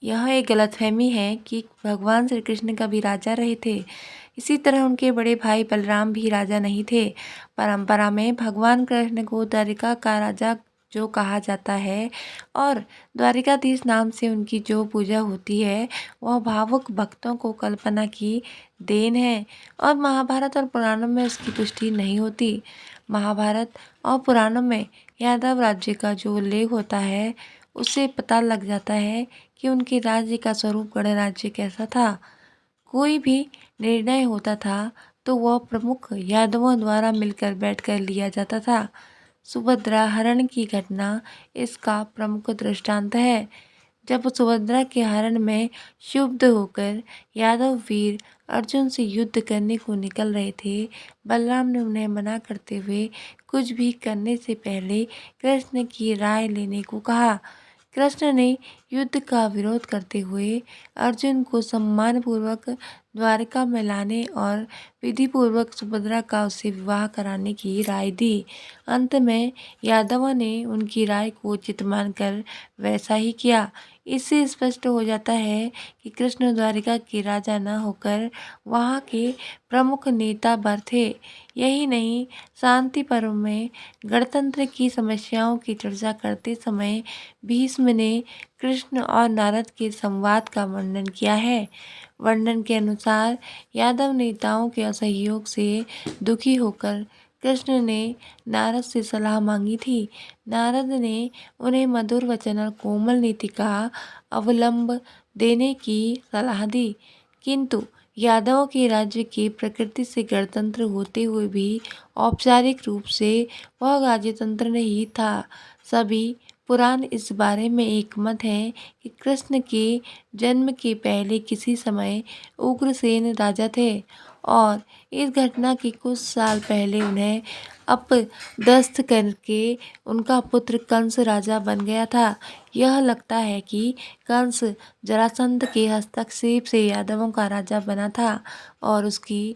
यह एक गलतफहमी है कि भगवान श्री कृष्ण कभी राजा रहे थे। इसी तरह उनके बड़े भाई बलराम भी राजा नहीं थे। परंपरा में भगवान कृष्ण को द्वारिका का राजा जो कहा जाता है और द्वारिकाधीश नाम से उनकी जो पूजा होती है, वह भावुक भक्तों को कल्पना की देन है और महाभारत और पुराणों में उसकी पुष्टि नहीं होती। महाभारत और पुराणों में यादव राज्य का जो उल्लेख होता है, उससे पता लग जाता है कि उनके राज्य का स्वरूप गणराज्य कैसा था। कोई भी निर्णय होता था तो वह प्रमुख यादवों द्वारा मिलकर बैठकर लिया जाता था। सुभद्रा हरण की घटना इसका प्रमुख दृष्टांत है। जब सुभद्रा के हरण में क्षुब्ध होकर यादव वीर अर्जुन से युद्ध करने को निकल रहे थे, बलराम ने उन्हें मना करते हुए कुछ भी करने से पहले कृष्ण की राय लेने को कहा। कृष्ण ने युद्ध का विरोध करते हुए अर्जुन को सम्मानपूर्वक द्वारका में लाने और विधिपूर्वक सुभद्रा का उससे विवाह कराने की राय दी। अंत में यादवों ने उनकी राय को उचित मानकर वैसा ही किया। इससे स्पष्ट हो जाता है कि कृष्ण द्वारिका के राजा न होकर वहाँ के प्रमुख नेता बर थे। यही नहीं, शांति पर्व में गणतंत्र की समस्याओं की चर्चा करते समय भीष्म ने कृष्ण और नारद के संवाद का वर्णन किया है। वर्णन के अनुसार यादव नेताओं के असहयोग से दुखी होकर कृष्ण ने नारद से सलाह मांगी थी। नारद ने उन्हें मधुर वचन और कोमल नीति का अवलंब देने की सलाह दी, किंतु यादवों के राज्य की प्रकृति से गणतंत्र होते हुए भी औपचारिक रूप से वह राजतंत्र नहीं था। सभी पुराण इस बारे में एकमत हैं कि कृष्ण के जन्म के पहले किसी समय उग्रसेन राजा थे और इस घटना के कुछ साल पहले उन्हें अपदस्थ करके उनका पुत्र कंस राजा बन गया था। यह लगता है कि कंस जरासंध के हस्तक्षेप से यादवों का राजा बना था और उसकी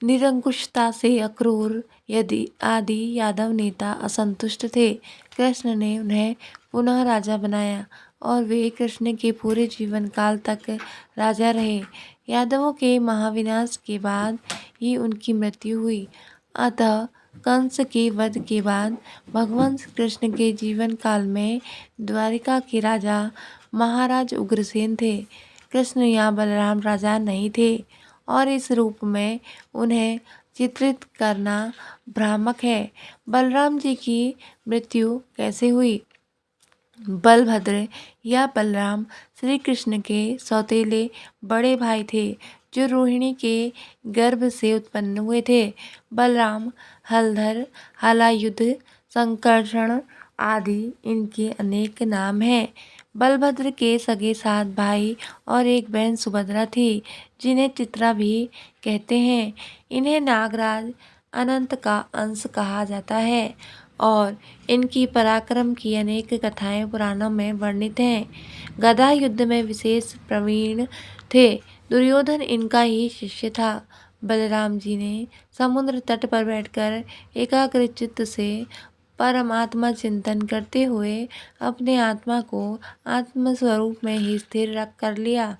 निरंकुशता से अक्रूर यदि आदि यादव नेता असंतुष्ट थे। कृष्ण ने उन्हें पुनः राजा बनाया और वे कृष्ण के पूरे जीवन काल तक राजा रहे। यादवों के महाविनाश के बाद ही उनकी मृत्यु हुई। अतः कंस के वध के बाद भगवान श्री कृष्ण के जीवन काल में द्वारिका के राजा महाराज उग्रसेन थे। कृष्ण या बलराम राजा नहीं थे और इस रूप में उन्हें चित्रित करना भ्रामक है। बलराम जी की मृत्यु कैसे हुई? बलभद्र या बलराम श्री कृष्ण के सौतेले बड़े भाई थे जो रोहिणी के गर्भ से उत्पन्न हुए थे। बलराम, हलधर, हलायुध, संकर्षण आदि इनके अनेक नाम हैं। बलभद्र के सगे 7 भाई और एक बहन सुभद्रा थी, जिन्हें चित्रा भी कहते हैं। इन्हें नागराज अनंत का अंश कहा जाता है और इनकी पराक्रम की अनेक कथाएं पुराणों में वर्णित हैं। गदा युद्ध में विशेष प्रवीण थे। दुर्योधन इनका ही शिष्य था। बलराम जी ने समुद्र तट पर बैठकर एकाग्र चित्त से परमात्मा चिंतन करते हुए अपने आत्मा को आत्म स्वरूप में ही स्थिर रख कर लिया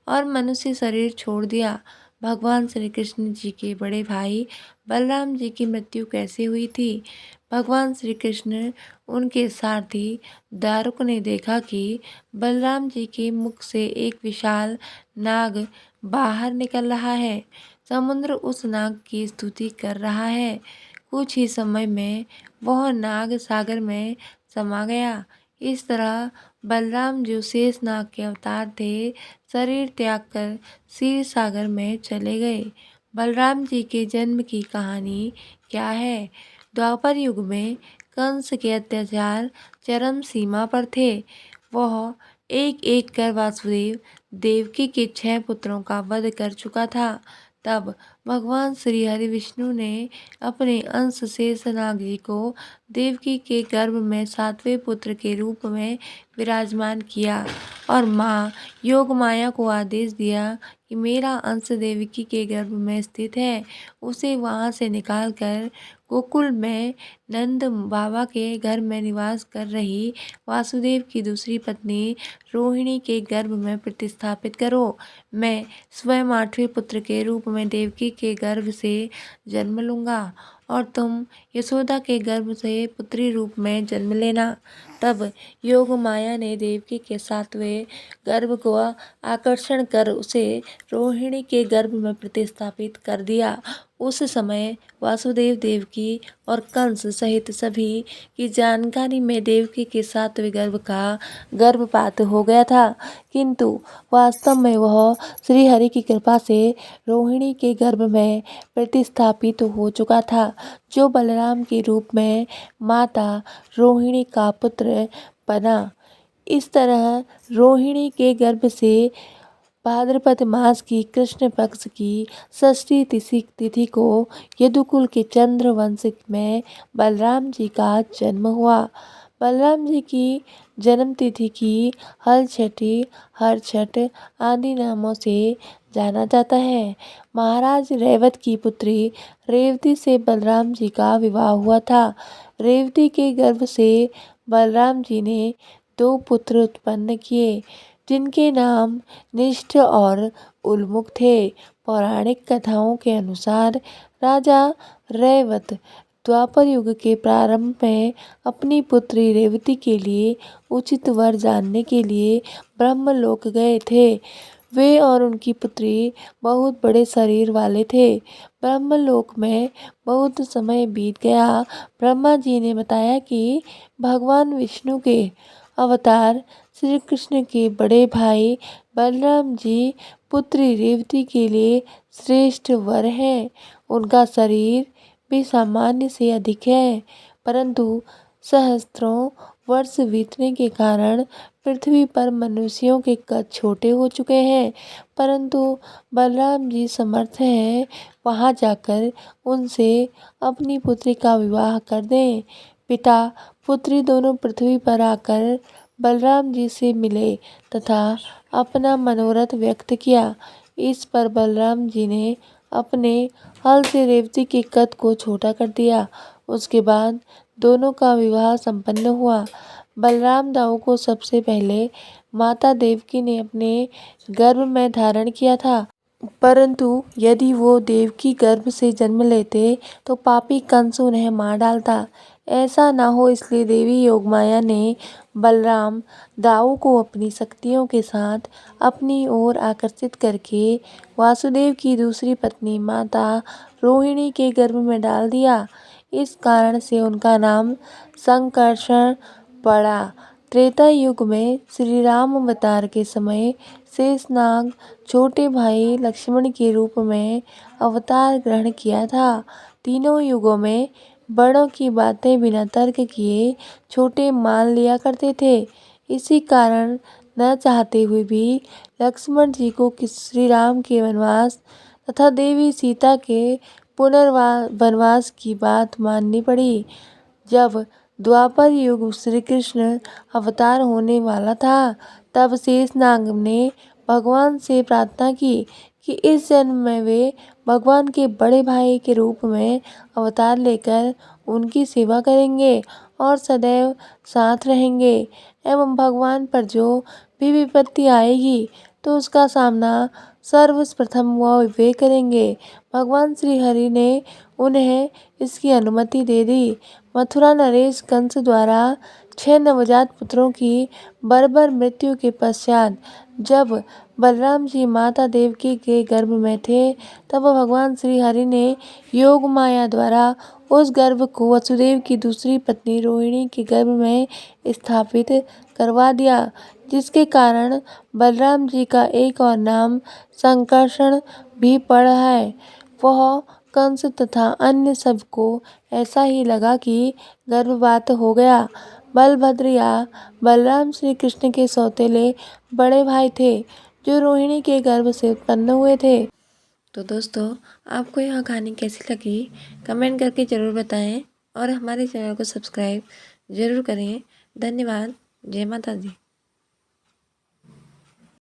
और मनुष्य शरीर छोड़ दिया। भगवान श्री कृष्ण जी के बड़े भाई बलराम जी की मृत्यु कैसे हुई थी? भगवान श्री कृष्ण उनके सारथी दारुक ने देखा कि बलराम जी के मुख से एक विशाल नाग बाहर निकल रहा है। समुद्र उस नाग की स्तुति कर रहा है। कुछ ही समय में वह नाग सागर में समा गया। इस तरह बलराम जो शेष नाग के अवतार थे, शरीर त्याग कर क्षीर सागर में चले गए। बलराम जी के जन्म की कहानी क्या है? द्वापर युग में कंस के अत्याचार चरम सीमा पर थे। वह एक एक कर वासुदेव देवकी के 6 पुत्रों का वध कर चुका था। तब भगवान श्री हरि विष्णु ने अपने अंश शेषनाग जी को देवकी के गर्भ में 7वें पुत्र के रूप में विराजमान किया और माँ योग माया को आदेश दिया कि मेरा अंश देवकी के गर्भ में स्थित है, उसे वहाँ से निकालकर गोकुल में नंद बाबा के घर में निवास कर रही वासुदेव की दूसरी पत्नी रोहिणी के गर्भ में प्रतिस्थापित करो। मैं स्वयं 8वें पुत्र के रूप में देवकी के गर्भ से जन्म लूँगा और तुम यशोदा के गर्भ से पुत्री रूप में जन्म लेना। तब योग माया ने देवकी के 7वें गर्भ को आकर्षण कर उसे रोहिणी के गर्भ में प्रतिस्थापित कर दिया। उस समय वासुदेव, देवकी और कंस सहित सभी की जानकारी में देवकी के 7वें गर्भ का गर्भपात हो गया था, किंतु वास्तव में वह श्रीहरि की कृपा से रोहिणी के गर्भ में प्रतिस्थापित हो चुका था, जो बलराम के रूप में माता रोहिणी का पुत्र बना। इस तरह रोहिणी के गर्भ से भाद्रपद मास की कृष्ण पक्ष की षष्ठी तिथि को यदुकुल के चंद्र वंश में बलराम जी का जन्म हुआ। बलराम जी की जन्म तिथि की हलछठी, हरछठ आदि नामों से जाना जाता है। महाराज रेवत की पुत्री रेवती से बलराम जी का विवाह हुआ था। रेवती के गर्भ से बलराम जी ने 2 पुत्र उत्पन्न किए, जिनके नाम निष्ठ और उल्मुख थे। पौराणिक कथाओं के अनुसार राजा रेवत द्वापर युग के प्रारंभ में अपनी पुत्री रेवती के लिए उचित वर जानने के लिए ब्रह्मलोक गए थे। वे और उनकी पुत्री बहुत बड़े शरीर वाले थे। ब्रह्मलोक में बहुत समय बीत गया। ब्रह्मा जी ने बताया कि भगवान विष्णु के अवतार श्री कृष्ण के बड़े भाई बलराम जी पुत्री रेवती के लिए श्रेष्ठ वर हैं। उनका शरीर भी सामान्य से अधिक है, परंतु सहस्त्रों वर्ष बीतने के कारण पृथ्वी पर मनुष्यों के कद छोटे हो चुके हैं, परंतु बलराम जी समर्थ हैं वहां जाकर उनसे अपनी पुत्री का विवाह कर दें। पिता पुत्री दोनों पृथ्वी पर आकर बलराम जी से मिले तथा अपना मनोरथ व्यक्त किया। इस पर बलराम जी ने अपने हल से रेवती के कद को छोटा कर दिया। उसके बाद दोनों का विवाह संपन्न हुआ। बलराम दाऊ को सबसे पहले माता देवकी ने अपने गर्भ में धारण किया था, परंतु यदि वो देवकी गर्भ से जन्म लेते तो पापी कंस उन्हें मार डालता। ऐसा ना हो इसलिए देवी योगमाया ने बलराम दाऊ को अपनी शक्तियों के साथ अपनी ओर आकर्षित करके वासुदेव की दूसरी पत्नी माता रोहिणी के गर्भ में डाल दिया। इस कारण से उनका नाम संकर्षण पड़ा। त्रेता युग में श्री राम अवतार के समय शेषनाग छोटे भाई लक्ष्मण के रूप में अवतार ग्रहण किया था। तीनों युगों में बड़ों की बातें बिना तर्क किए छोटे मान लिया करते थे। इसी कारण न चाहते हुए भी लक्ष्मण जी को श्री राम के वनवास तथा देवी सीता के पुनर्वनवास की बात माननी पड़ी। जब द्वापर युग श्री कृष्ण अवतार होने वाला था, तब शेषनाग ने भगवान से प्रार्थना की कि इस जन्म में वे भगवान के बड़े भाई के रूप में अवतार लेकर उनकी सेवा करेंगे और सदैव साथ रहेंगे एवं भगवान पर जो भी विपत्ति आएगी तो उसका सामना सर्वप्रथम वह वे करेंगे। भगवान श्री हरि ने उन्हें इसकी अनुमति दे दी। मथुरा नरेश कंस द्वारा 6 नवजात पुत्रों की बर्बर मृत्यु के पश्चात जब बलराम जी माता देवकी के गर्भ में थे, तब भगवान श्री हरि ने योग माया द्वारा उस गर्भ को वसुदेव की दूसरी पत्नी रोहिणी के गर्भ में स्थापित करवा दिया, जिसके कारण बलराम जी का एक और नाम संकर्षण भी पड़ा है। वह कंस तथा अन्य सबको ऐसा ही लगा कि गर्भपात हो गया। बलभद्र या बलराम श्री कृष्ण के सौतेले बड़े भाई थे, जो रोहिणी के गर्भ से उत्पन्न हुए थे। तो दोस्तों, आपको यह कहानी कैसी लगी कमेंट करके ज़रूर बताएं और हमारे चैनल को सब्सक्राइब ज़रूर करें। धन्यवाद। जय माता दी।